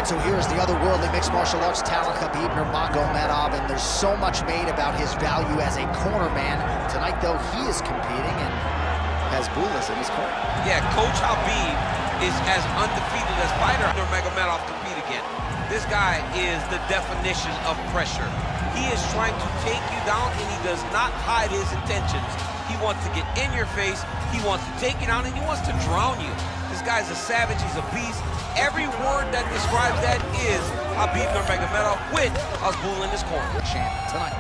so here's the otherworldly mixed martial arts talent, Khabib Nurmagomedov, and there's so much made about his value as a corner man. Tonight, though, he is competing and has Bulas in his corner. Yeah, Coach Habib is as undefeated as fighter Nurmagomedov compete again. This guy is the definition of pressure. He is trying to take you down, and he does not hide his intentions. He wants to get in your face, he wants to take you down, and he wants to drown you. This guy's a savage, he's a beast. Every word that describes that is Khabib Nurmagomedov with Bull in his corner. Champ tonight.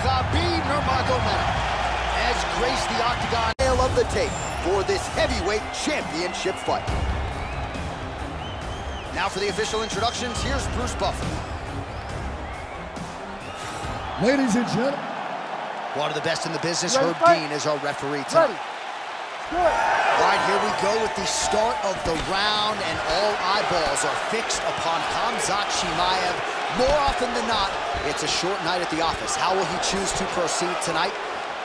Khabib Nurmagomedov has graced the octagon of the tape for this heavyweight championship fight. Now for the official introductions, here's Bruce Buffer. Ladies and gentlemen, one of the best in the business, Herb Dean, is our referee tonight. All right, here we go with the start of the round, and all eyeballs are fixed upon Khamazat Chimaev. More often than not, it's a short night at the office. How will he choose to proceed tonight?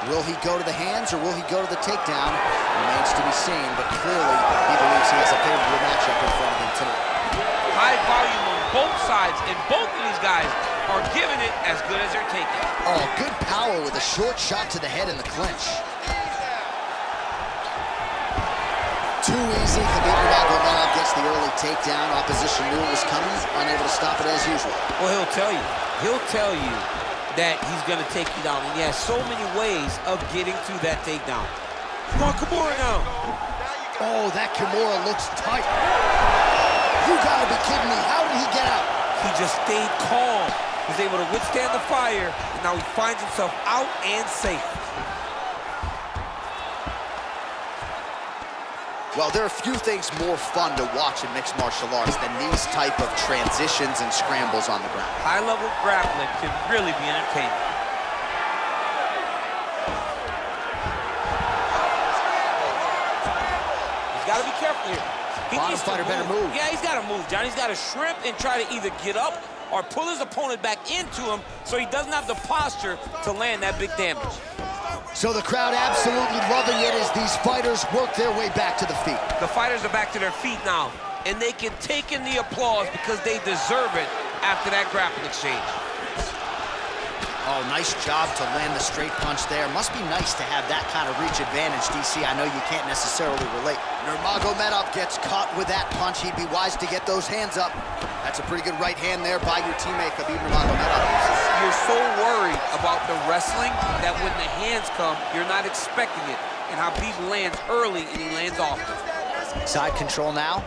Will he go to the hands or will he go to the takedown? Remains to be seen, but clearly he believes he has a favorable matchup in front of him tonight. High volume on both sides, and both of these guys are giving it as good as they're taking. Oh, good power with a short shot to the head in the clinch. Too easy. Khabib Abdulmanapovich gets the early takedown. Opposition knew it was coming, unable to stop it as usual. Well, he'll tell you. He'll tell you that he's going to take you down, and he has so many ways of getting to that takedown. Come on, Kimura now. Oh, that Kimura looks tight. You gotta be kidding me. How did he get out? He just stayed calm. He's able to withstand the fire, and now he finds himself out and safe. Well, there are few things more fun to watch in mixed martial arts than these type of transitions and scrambles on the ground. High-level grappling can really be entertaining. He's got to be careful here. He needs to move. Yeah, he's got to move, John. He's got to shrimp and try to either get up or pull his opponent back into him so he doesn't have the posture to land that big damage. So the crowd absolutely loving it as these fighters work their way back to the feet. The fighters are back to their feet now, and they can take in the applause because they deserve it after that grappling exchange. Oh, nice job to land the straight punch there. Must be nice to have that kind of reach advantage, DC. I know you can't necessarily relate. Nurmagomedov gets caught with that punch. He'd be wise to get those hands up. That's a pretty good right hand there by your teammate, Khabib Nurmagomedov. You're so worried about the wrestling that when the hands come, you're not expecting it. And Khabib lands early and he lands often. Side control now.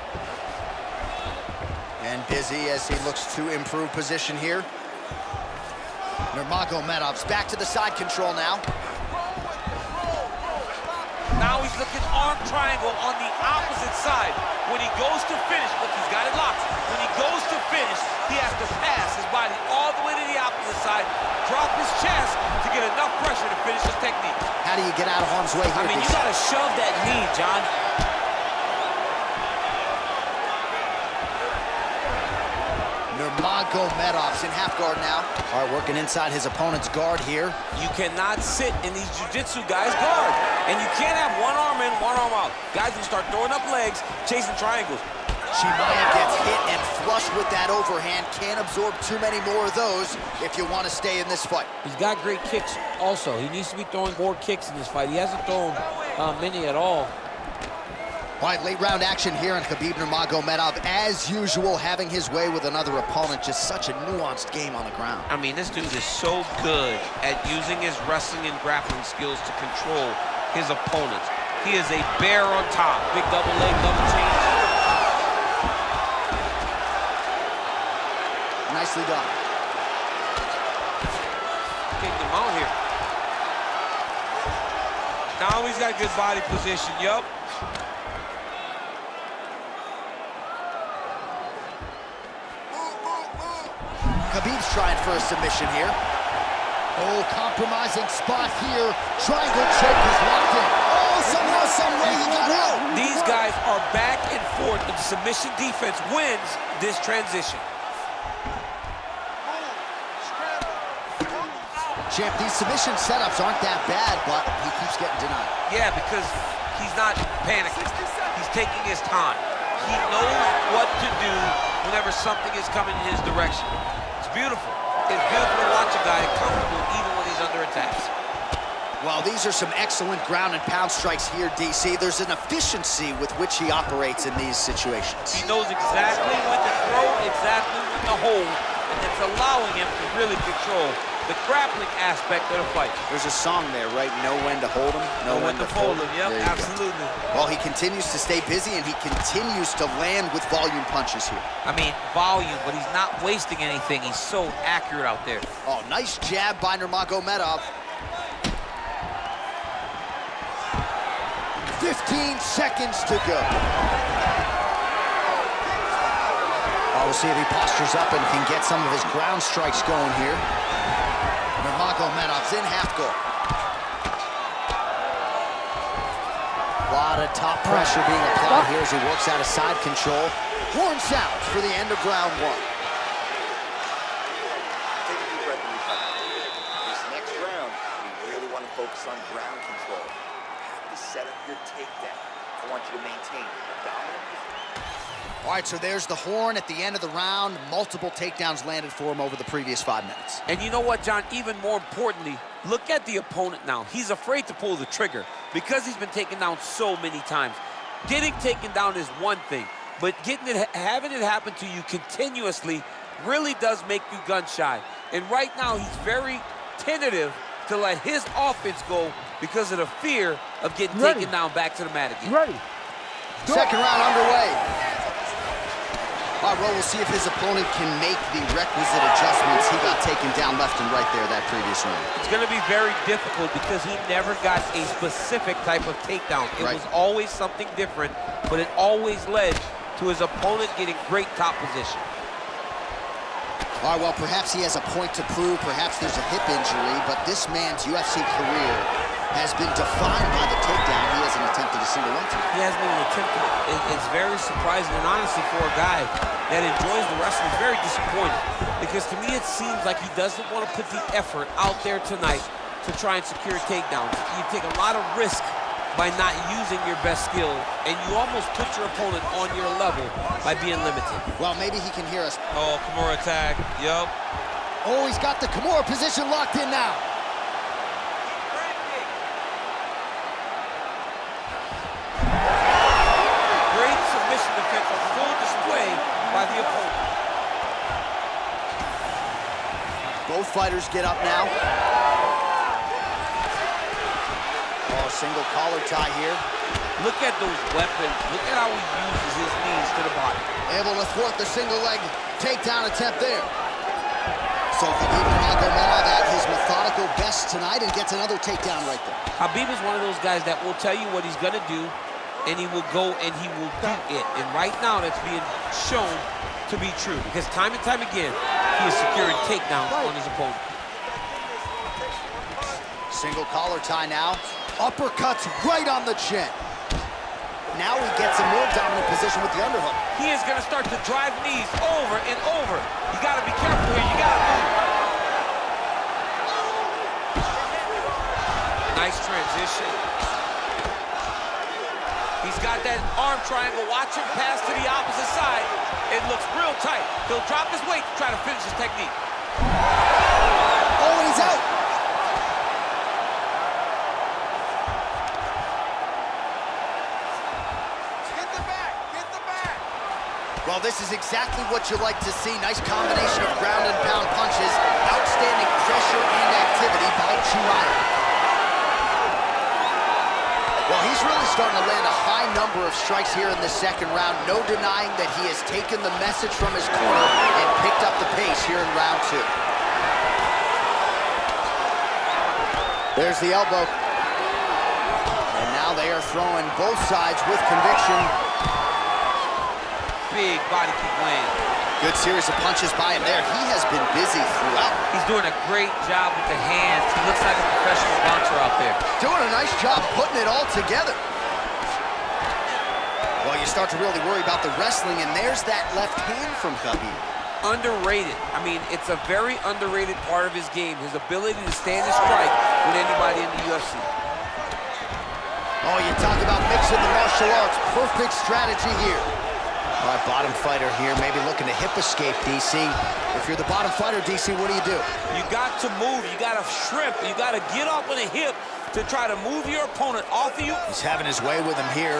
And busy as he looks to improve position here. Nurmagomedov's back to the side control now. Now he's looking arm triangle on the opposite side. When he goes to finish, look, he's got it locked. When he goes to finish, he has to pass his body all the way to the opposite side, drop his chest to get enough pressure to finish his technique. How do you get out of harm's way here? I mean, you gotta shove that knee, John. Nurmagomedov's in half guard now. All right, working inside his opponent's guard here. You cannot sit in these jiu-jitsu guys' guard. And you can't have one arm in, one arm out. Guys will start throwing up legs, chasing triangles. Chimaev gets hit and flush with that overhand. Can't absorb too many more of those if you want to stay in this fight. He's got great kicks also. He needs to be throwing more kicks in this fight. He hasn't thrown many at all. All right, late round action here on Khabib Nurmagomedov. As usual, having his way with another opponent. Just such a nuanced game on the ground. I mean, this dude is so good at using his wrestling and grappling skills to control his opponents. He is a bear on top. Big double leg, double change. Nicely done. Taking him out here. Now he's got good body position, yup. Khabib's trying for a submission here. Oh, compromising spot here. Triangle choke is locked in. Oh, somehow, some way he got out. These guys are back and forth, and submission defense wins this transition. Champ, these submission setups aren't that bad, but he keeps getting denied. Yeah, because he's not panicking. He's taking his time. He knows what to do whenever something is coming in his direction. It's beautiful. It's beautiful to watch a guy comfortable even when he's under attacks. Well, these are some excellent ground and pound strikes here, DC. There's an efficiency with which he operates in these situations. He knows exactly when to throw, exactly when to hold, and it's allowing him to really control the grappling aspect of the fight. There's a song there, right? Know when to hold him, know when to fold him. Yep, absolutely. Well, he continues to stay busy, and he continues to land with volume punches here. I mean, volume, but he's not wasting anything. He's so accurate out there. Oh, nice jab by Nurmagomedov. 15 seconds to go. We'll see if he postures up and can get some of his ground strikes going here. Nurmagomedov's in half guard. A lot of top pressure being applied here as he works out of side control. Horn sounds for the end of round one. Take a deep breath and recover. This next round, we really want to focus on ground control. You have to set up your takedown. I want you to maintain a dominant position. All right, so there's the horn at the end of the round. Multiple takedowns landed for him over the previous 5 minutes. And you know what, John? Even more importantly, look at the opponent now. He's afraid to pull the trigger because he's been taken down so many times. Getting taken down is one thing, but having it happen to you continuously really does make you gun shy. And right now, he's very tentative to let his offense go because of the fear of getting taken down back to the mat again. Ready. Second round underway. All right, well, we'll see if his opponent can make the requisite adjustments. He got taken down left and right there that previous round. It's going to be very difficult because he never got a specific type of takedown. It was always something different, but it always led to his opponent getting great top position. All right, well, perhaps he has a point to prove. Perhaps there's a hip injury, but this man's UFC career has been defined by the takedown. He hasn't attempted a single one. He hasn't even attempted. It's very surprising, and honestly, for a guy that enjoys the wrestling, it's very disappointing. Because to me, it seems like he doesn't want to put the effort out there tonight to try and secure takedowns. You take a lot of risk by not using your best skill, and you almost put your opponent on your level by being limited. Well, maybe he can hear us. Oh, Kimura tag. Yup. Oh, he's got the Kimura position locked in now. Great submission defense, a full display by the opponent. Both fighters get up now. Oh, single collar tie here. Look at those weapons. Look at how he uses his knees to the body. Able to thwart the single leg takedown attempt there. So Khabib Nurmagomedov at his methodical best tonight and gets another takedown right there. Khabib is one of those guys that will tell you what he's going to do, and he will go and he will do it. And right now, that's being shown to be true because time and time again, he is securing takedowns on his opponent. Single collar tie now. Uppercuts right on the chin. Now he gets a more dominant position with the underhook. He is going to start to drive knees over and over. You got to be careful here. You got to move. Nice transition. He's got that arm triangle. Watch him pass to the opposite side. It looks real tight. He'll drop his weight to try to finish his technique. Oh, and he's out. Well, this is exactly what you like to see. Nice combination of ground and pound punches. Outstanding pressure and activity by Chimaev. Well, he's really starting to land a high number of strikes here in the second round. No denying that he has taken the message from his corner and picked up the pace here in round two. There's the elbow. And now they are throwing both sides with conviction. Big body kick land. Good series of punches by him there. He has been busy throughout. He's doing a great job with the hands. He looks like a professional boxer out there. Doing a nice job putting it all together. Well, you start to really worry about the wrestling, and there's that left hand from Khabib. underrated. I mean, it's a very underrated part of his game, his ability to stand and strike with anybody in the UFC. Oh, you talk about mixing the martial arts. Perfect strategy here. All right, bottom fighter here, maybe looking to hip escape, DC. If you're the bottom fighter, DC, what do? You got to move, you got to shrimp, you got to get off on a hip to try to move your opponent off of you. He's having his way with him here.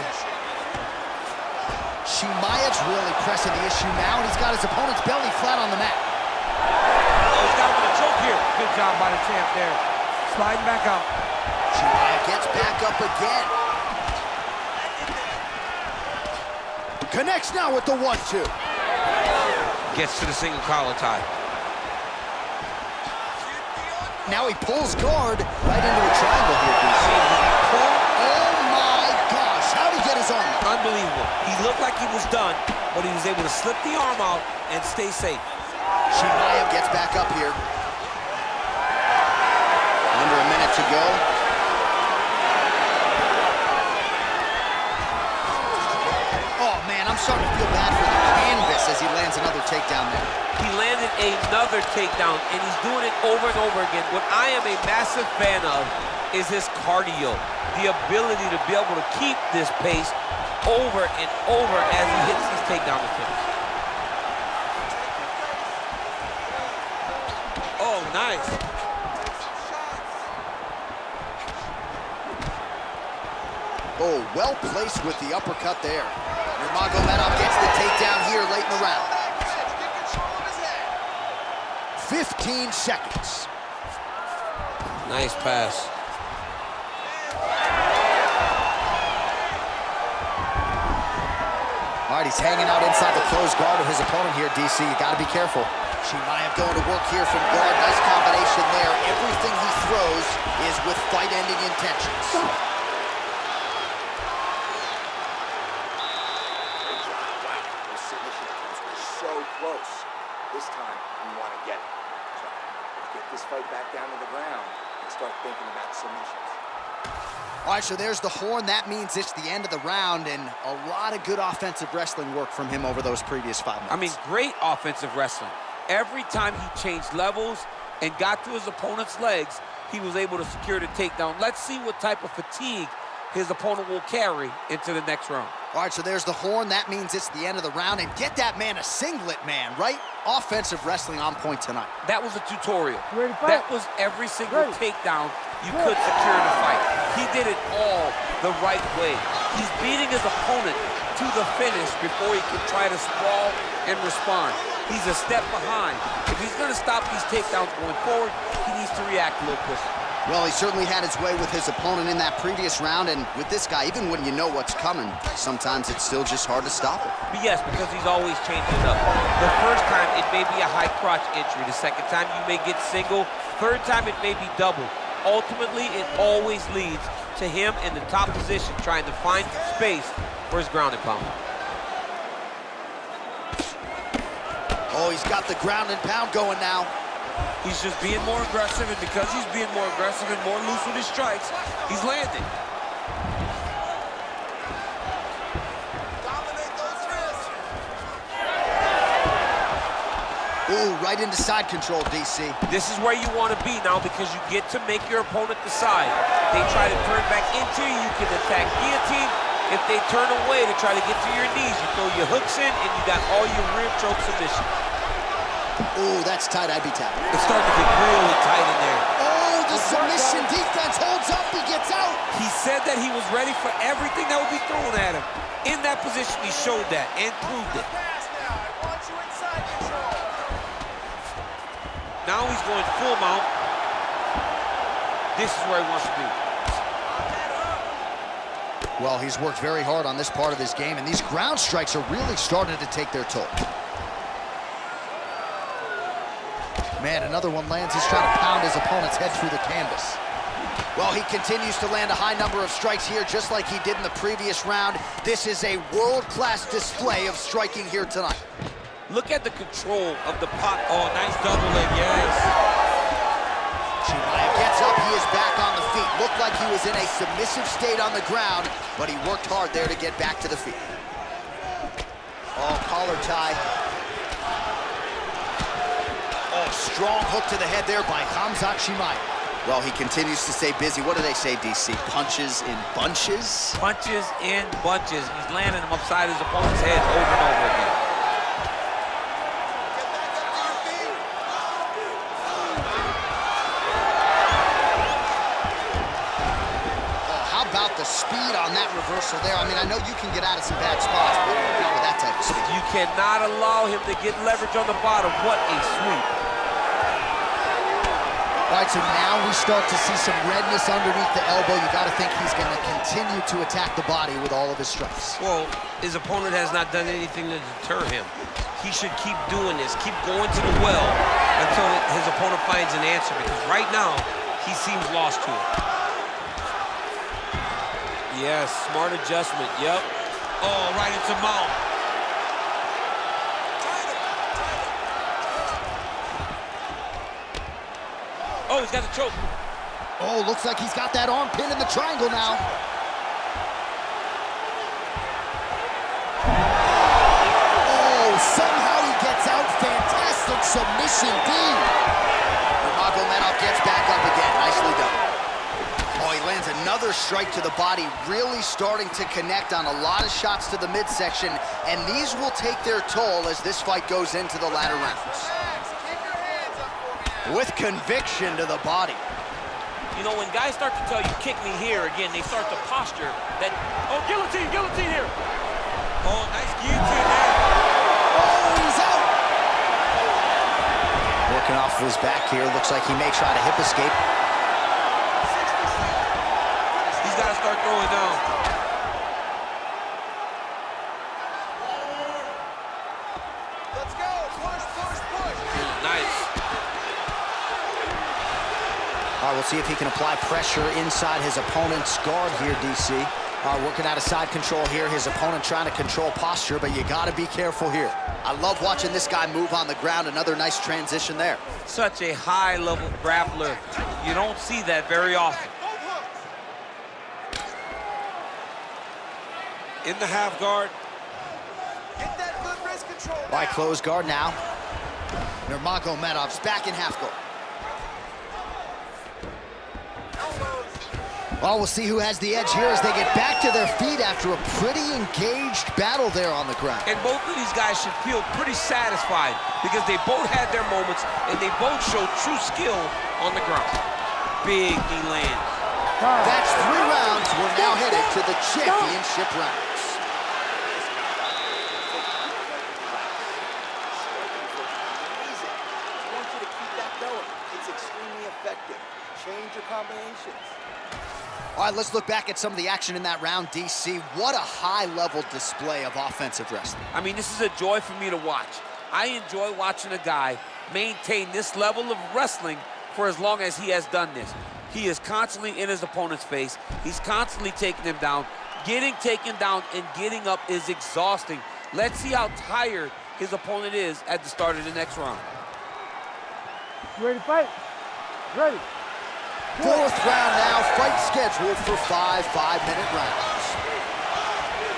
Chimaev's really pressing the issue now, and he's got his opponent's belly flat on the mat. Oh, he's got him with a choke here. Good job by the champ there. Sliding back out. Chimaev gets back up again. Connects now with the 1-2. Gets to the single collar tie. Now he pulls guard right into a triangle here, DC. Oh my gosh, how'd he get his arm out? Unbelievable. He looked like he was done, but he was able to slip the arm out and stay safe. Chimaev gets back up here. Under a minute to go. Oh man, I'm starting to feel bad for the canvas as he lands another takedown there. He landed another takedown, and he's doing it over and over again. What I am a massive fan of is his cardio, the ability to be able to keep this pace over and over as he hits these takedown attempts. Oh, nice. Oh, well placed with the uppercut there. Nurmagomedov gets the takedown here late in the round. 15 seconds. Nice pass. All right, he's hanging out inside the closed guard of his opponent here, DC. You got to be careful. Chimaev going to work here from guard. Nice combination there. Everything he throws is with fight-ending intentions. Close. This time, you want to get it. So, get this fight back down to the ground and start thinking about submissions. All right, so there's the horn. That means it's the end of the round, and a lot of good offensive wrestling work from him over those previous 5 minutes. I mean, great offensive wrestling. Every time he changed levels and got to his opponent's legs, he was able to secure the takedown. Let's see what type of fatigue his opponent will carry into the next round. All right, so there's the horn. That means it's the end of the round. And get that man a singlet, man, right? Offensive wrestling on point tonight. That was a tutorial. That was every single takedown you could secure in the fight. He did it all the right way. He's beating his opponent to the finish before he can try to sprawl and respond. He's a step behind. If he's going to stop these takedowns going forward, he needs to react a little quicker. Well, he certainly had his way with his opponent in that previous round, and with this guy, even when you know what's coming, sometimes it's still just hard to stop it. But yes, because he's always changing it up. The first time, it may be a high crotch entry. The second time, you may get single. Third time, it may be double. Ultimately, it always leads to him in the top position, trying to find space for his ground and pound. Oh, he's got the ground and pound going now. He's just being more aggressive, and because he's being more aggressive and more loose with his strikes, he's landing. Dominate those wrists. Ooh, right into side control, DC. This is where you want to be now, because you get to make your opponent decide. They try to turn back into you, you can attack guillotine. If they turn away to try to get to your knees, you throw your hooks in, and you got all your rear choke submission. Ooh, that's tight. I'd be tapped. It's starting to get really tight in there. Oh, the submission defense holds up. He gets out. He said that he was ready for everything that would be thrown at him. In that position, he showed that and proved it. Now he's going full mount. This is where he wants to be. Well, he's worked very hard on this part of his game, and these ground strikes are really starting to take their toll. Man, another one lands. He's trying to pound his opponent's head through the canvas. Well, he continues to land a high number of strikes here, just like he did in the previous round. This is a world-class display of striking here tonight. Look at the control of the pot. Oh, nice double leg, yes. Chimaev gets up. He is back on the feet. Looked like he was in a submissive state on the ground, but he worked hard there to get back to the feet. Oh, collar tie. strong hook to the head there by Khamazat Chimaev. Well, he continues to stay busy. What do they say, DC? Punches in bunches? Punches in bunches. He's landing them upside his opponent's head over and over again. The speed on that reversal there. I mean, I know you can get out of some bad spots, but not with that type of speed. You cannot allow him to get leverage on the bottom. What a sweep. All right, so now we start to see some redness underneath the elbow. You got to think he's going to continue to attack the body with all of his strikes. Well, his opponent has not done anything to deter him. He should keep doing this, keep going to the well until his opponent finds an answer, because right now, he seems lost to it. Yes, smart adjustment, yep. Oh, right into mount. Oh, he's got the choke. Oh, looks like he's got that arm pin in the triangle now. Oh, somehow he gets out. Fantastic submission, D. Nurmagomedov gets back up again. Nicely done. Oh, he lands another strike to the body, really starting to connect on a lot of shots to the midsection, and these will take their toll as this fight goes into the latter rounds. With conviction to the body. You know, when guys start to tell you, kick me here, again, they start to posture that, oh, guillotine, guillotine here. Oh, nice guillotine there. Oh, he's out. Working off of his back here, looks like he may try to hip escape. He's got to start throwing down. Let's go. Push, push, push. Nice. All right, we'll see if he can apply pressure inside his opponent's guard here, DC. Working out of side control here. His opponent trying to control posture, but you got to be careful here. I love watching this guy move on the ground. Another nice transition there. Such a high-level grappler. You don't see that very often. In the half guard. Get that good wrist control. All right, close guard now. Nurmagomedov's back in half guard. Well, we'll see who has the edge here as they get back to their feet after a pretty engaged battle there on the ground. And both of these guys should feel pretty satisfied because they both had their moments and they both showed true skill on the ground. Big knee land. That's 3 rounds. We're now headed to the championship rounds. Amazing. I want you to keep that going. It's extremely effective. Change your combinations. All right, let's look back at some of the action in that round, DC. What a high-level display of offensive wrestling. I mean, this is a joy for me to watch. I enjoy watching a guy maintain this level of wrestling for as long as he has done this. He is constantly in his opponent's face. He's constantly taking him down. Getting taken down and getting up is exhausting. Let's see how tired his opponent is at the start of the next round. You ready to fight? Ready. 4th round now, fight scheduled for 5 5-minute rounds.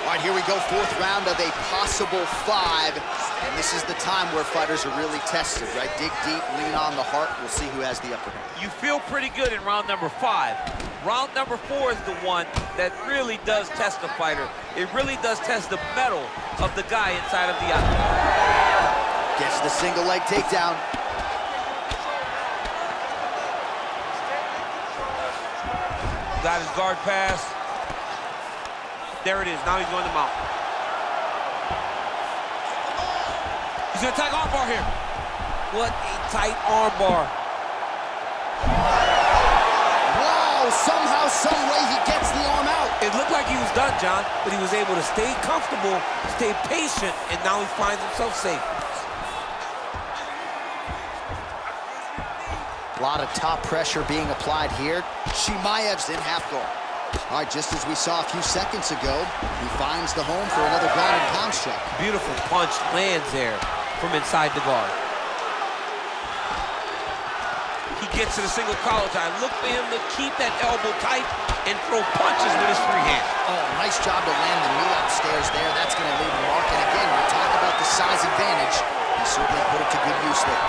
All right, here we go, 4th round of a possible 5. And this is the time where fighters are really tested, right? Dig deep, lean on the heart. We'll see who has the upper hand. You feel pretty good in round number 5. Round number 4 is the one that really does test the fighter. It really does test the mettle of the guy inside of the octagon. Gets the single leg takedown. Got his guard pass. There it is. Now he's going to mount. He's going to attack armbar here. What a tight armbar. Wow, somehow, some way he gets the arm out. It looked like he was done, John, but he was able to stay comfortable, stay patient, and now he finds himself safe. A lot of top pressure being applied here. Chimaev's in half guard. All right, just as we saw a few seconds ago, he finds the home for another ground and pound strike. Beautiful punch lands there from inside the guard. He gets to the single collar tie. Look for him to keep that elbow tight and throw punches with his free hand. Oh, nice job to land the knee upstairs there. That's going to leave a mark. And again, we talk about the size advantage. He certainly put it to good use there.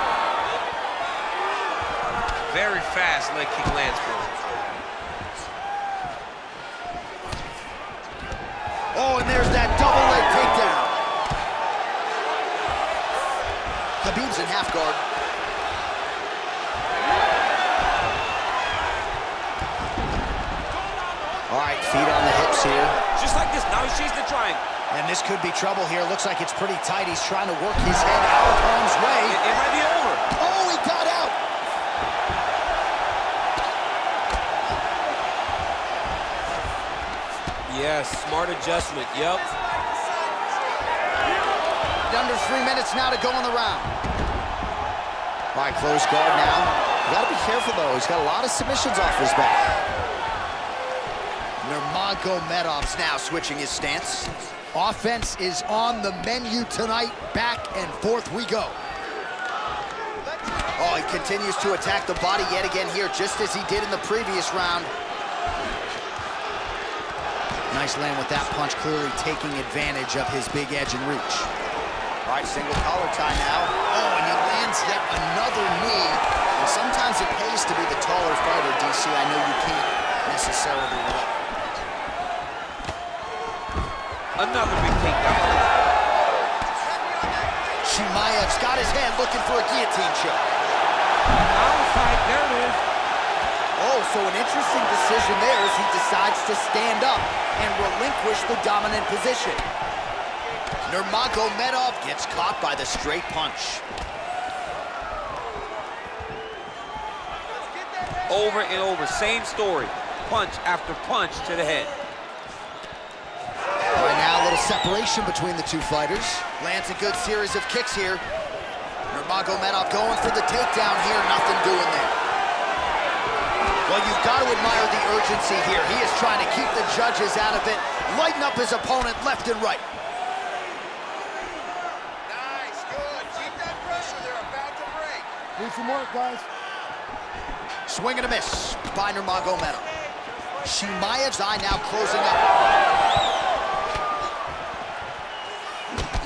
Very fast leg kick lands for him. Oh, and there's that double leg takedown. Khabib's in half guard. All right, feet on the hips here. Just like this, now he's chasing the triangle. And this could be trouble here. Looks like it's pretty tight. He's trying to work his head out of harm's way. It might be over. Oh, he got out. Yes, smart adjustment, yep. Under 3 minutes now to go in the round. All right, close guard now. You gotta be careful though. He's got a lot of submissions off his back. Nurmagomedov's now switching his stance. Offense is on the menu tonight. Back and forth we go. Oh, he continues to attack the body yet again here, just as he did in the previous round. Nice land with that punch, clearly taking advantage of his big edge and reach. All right, single collar tie now. Oh, and he lands yet another knee. And sometimes it pays to be the taller fighter, DC. I know you can't necessarily relate. Another big takedown. Chimaev's got his hand looking for a guillotine choke. Outside, there it is. Oh, so an interesting decision there as he decides to stand up and relinquish the dominant position. Nurmagomedov gets caught by the straight punch. Over and over, same story. Punch after punch to the head. Right now, a little separation between the two fighters. Lands a good series of kicks here. Nurmagomedov going for the takedown here, nothing doing there. Well, you've got to admire the urgency here. He is trying to keep the judges out of it, lighten up his opponent left and right. Nice, good. Keep that pressure. They're about to break. Need some work, guys. Swing and a miss by Nurmagomedov. Chimaev's eye now closing up.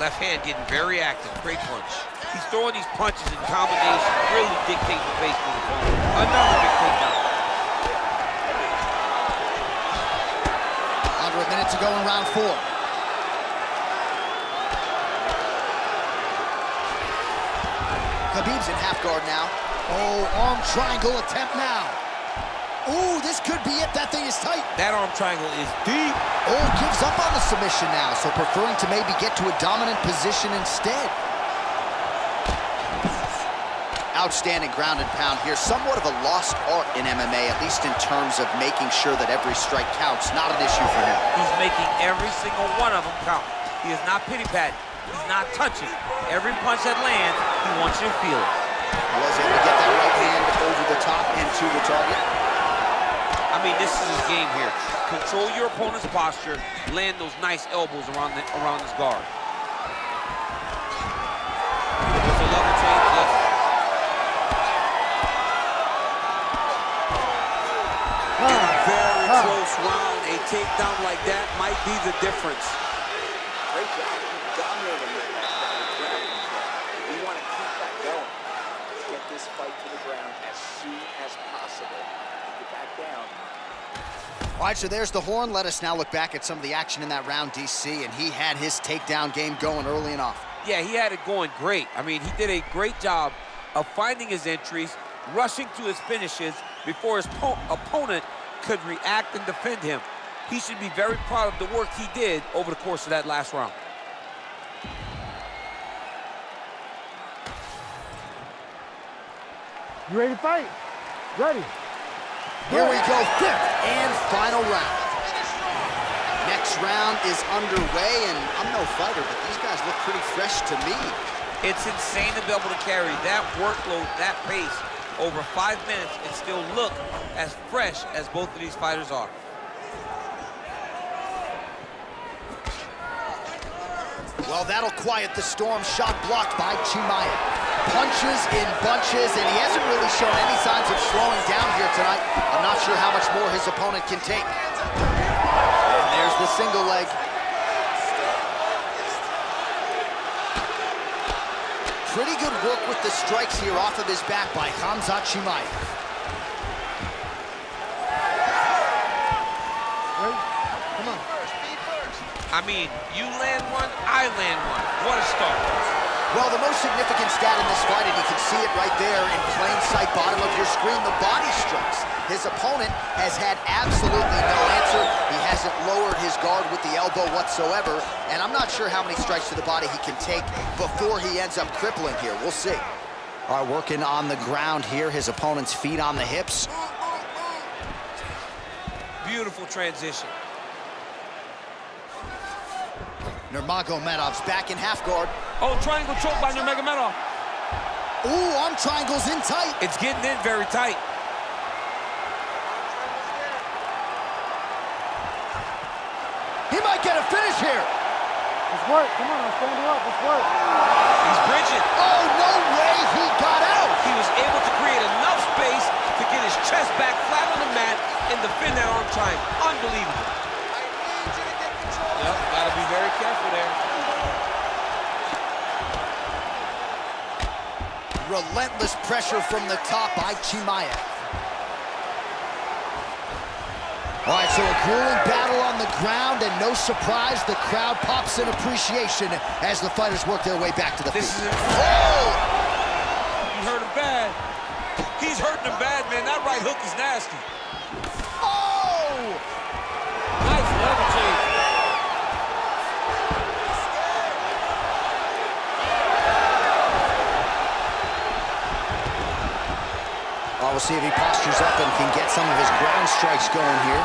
Left hand getting very active, great punch. He's throwing these punches in combination, really dictating the pace for the opponent. Another big takedown. Under a minute to go in round 4. Khabib's in half guard now. Oh, arm triangle attempt now. Ooh, this could be it. That thing is tight. That arm triangle is deep. Oh, gives up on the submission now, so preferring to maybe get to a dominant position instead. Outstanding ground and pound here. Somewhat of a lost art in MMA, at least in terms of making sure that every strike counts. Not an issue for him. He's making every single one of them count. He is not pity-patting. He's not touching. Every punch that lands, he wants you to feel it. He was able to get that right hand over the top and to the target. I mean, this is his game here. Control your opponent's posture, land those nice elbows around his guard. There's a level change, yes. In a very close round, a takedown like that might be the difference. Great job. Keep dominating with that ground control. We want to keep that going. Let's get this fight to the ground as soon as possible. Get back down. All right, so there's the horn. Let us now look back at some of the action in that round, DC, and he had his takedown game going early and often. Yeah, he had it going great. I mean, he did a great job of finding his entries, rushing to his finishes before his opponent could react and defend him. He should be very proud of the work he did over the course of that last round. You ready to fight? Ready. Here we go, 5th and final round. Next round is underway, and I'm no fighter, but these guys look pretty fresh to me. It's insane to be able to carry that workload, that pace, over 5 minutes and still look as fresh as both of these fighters are. Well, that'll quiet the storm. Shot blocked by Chimaev. Punches in bunches, and he hasn't really shown any signs of slowing down here tonight. I'm not sure how much more his opponent can take. And there's the single leg. Pretty good work with the strikes here off of his back by Khamazat Chimaev. I mean, you land one, I land one. What a start. Well, the most significant stat in this fight, and you can see it right there in plain sight, bottom of your screen, the body strikes. His opponent has had absolutely no answer. He hasn't lowered his guard with the elbow whatsoever, and I'm not sure how many strikes to the body he can take before he ends up crippling here. We'll see. All right, working on the ground here, his opponent's feet on the hips. Beautiful transition. Nurmagomedov's back in half guard. Oh, triangle choke by Nurmagomedov. Ooh, arm triangle's in tight. It's getting in very tight. He might get a finish here. Let's work. Come on, stand you up. Let's work. He's bridging. Oh, no way he got out. He was able to create enough space to get his chest back flat on the mat and defend that arm triangle. Unbelievable. Yep, gotta be very careful there. Relentless pressure from the top by Chimaev. All right, so a grueling battle on the ground, and no surprise, the crowd pops in appreciation as the fighters work their way back to the feet. Oh! He hurt him bad. He's hurting him bad, man. That right hook is nasty. Oh! Nice level change. Well, we'll see if he postures up and can get some of his ground strikes going here.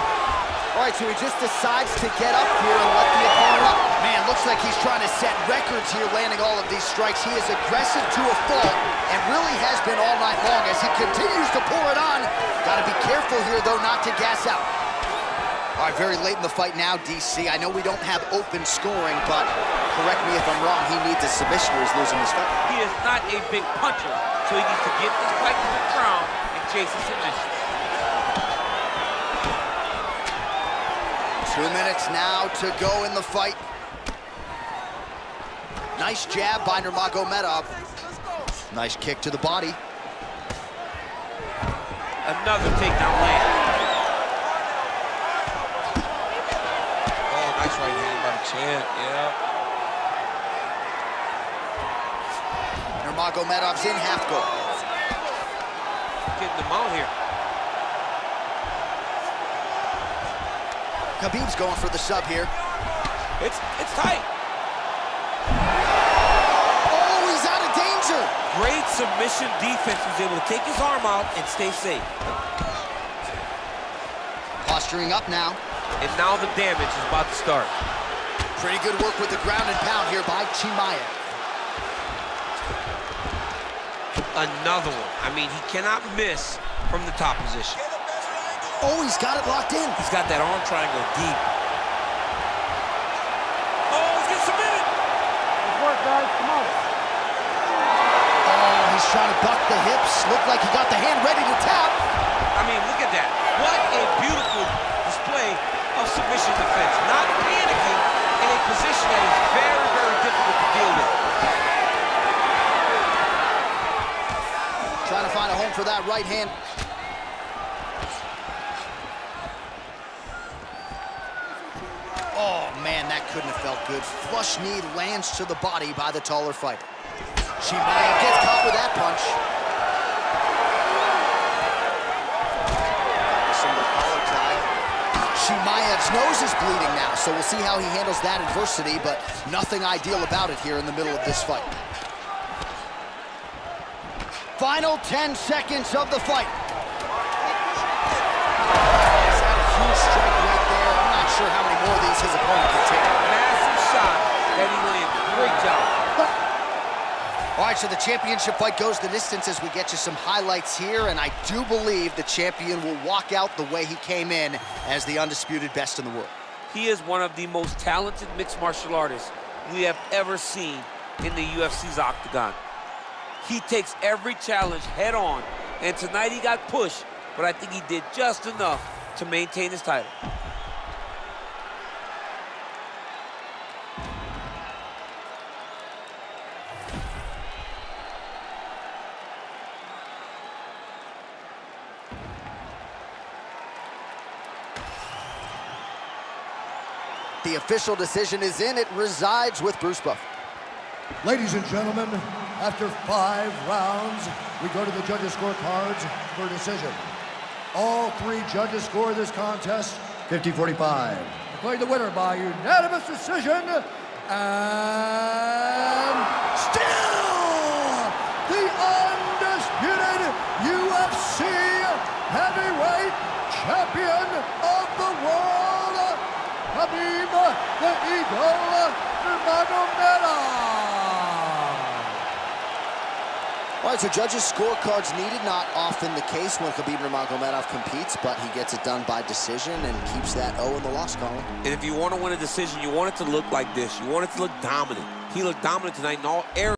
All right, so he just decides to get up here and let the opponent up. Man, looks like he's trying to set records here, landing all of these strikes. He is aggressive to a fault and really has been all night long as he continues to pour it on. Got to be careful here, though, not to gas out. All right, very late in the fight now, DC. I know we don't have open scoring, but correct me if I'm wrong, he needs a submission or he's losing this fight. He is not a big puncher, so he needs to get this fight to the ground and chase a submission. 2 minutes now to go in the fight. Nice jab by Nurmagomedov. Nice kick to the body. Another takedown land. Oh, nice right hand by the champ, yeah. Nurmagomedov's in half guard. Getting them out here. Khabib's going for the sub here. It's tight. Oh, he's out of danger. Great submission defense. He was able to take his arm out and stay safe. Posturing up now. And now the damage is about to start. Pretty good work with the ground and pound here by Chimaev. Another one. I mean, he cannot miss from the top position. Oh, he's got it locked in. He's got that arm triangle deep. Oh, he's getting submitted. Let's work, guys. Come on. Oh, he's trying to buck the hips. Looked like he got the hand ready to tap. I mean, look at that. What a beautiful display of submission defense. Not panicking in a position that is very, very difficult to deal with. Trying to find a home for that right hand. Oh, man, that couldn't have felt good. Flush knee lands to the body by the taller fighter. Chimaev gets caught with that punch. Single collar tie. Chimaev's nose is bleeding now, so we'll see how he handles that adversity, but nothing ideal about it here in the middle of this fight. Final 10 seconds of the fight. He's had a huge strike right there. I'm not sure how many more of these his opponent can take. Massive shot that he landed. Great job. All right, so the championship fight goes the distance as we get you some highlights here, and I do believe the champion will walk out the way he came in as the undisputed best in the world. He is one of the most talented mixed martial artists we have ever seen in the UFC's octagon. He takes every challenge head on, and tonight he got pushed, but I think he did just enough to maintain his title. The official decision is in. It resides with Bruce Buffer. Ladies and gentlemen, after 5 rounds, we go to the judges' scorecards for a decision. All 3 judges score this contest 50-45. Declared the winner by unanimous decision, and still the undisputed UFC heavyweight champion of the world, Khabib the Eagle Nurmagomedov. All right, so judges' scorecards needed, not often the case when Khabib Nurmagomedov competes, but he gets it done by decision and keeps that O in the loss column. And if you want to win a decision, you want it to look like this. You want it to look dominant. He looked dominant tonight in all areas.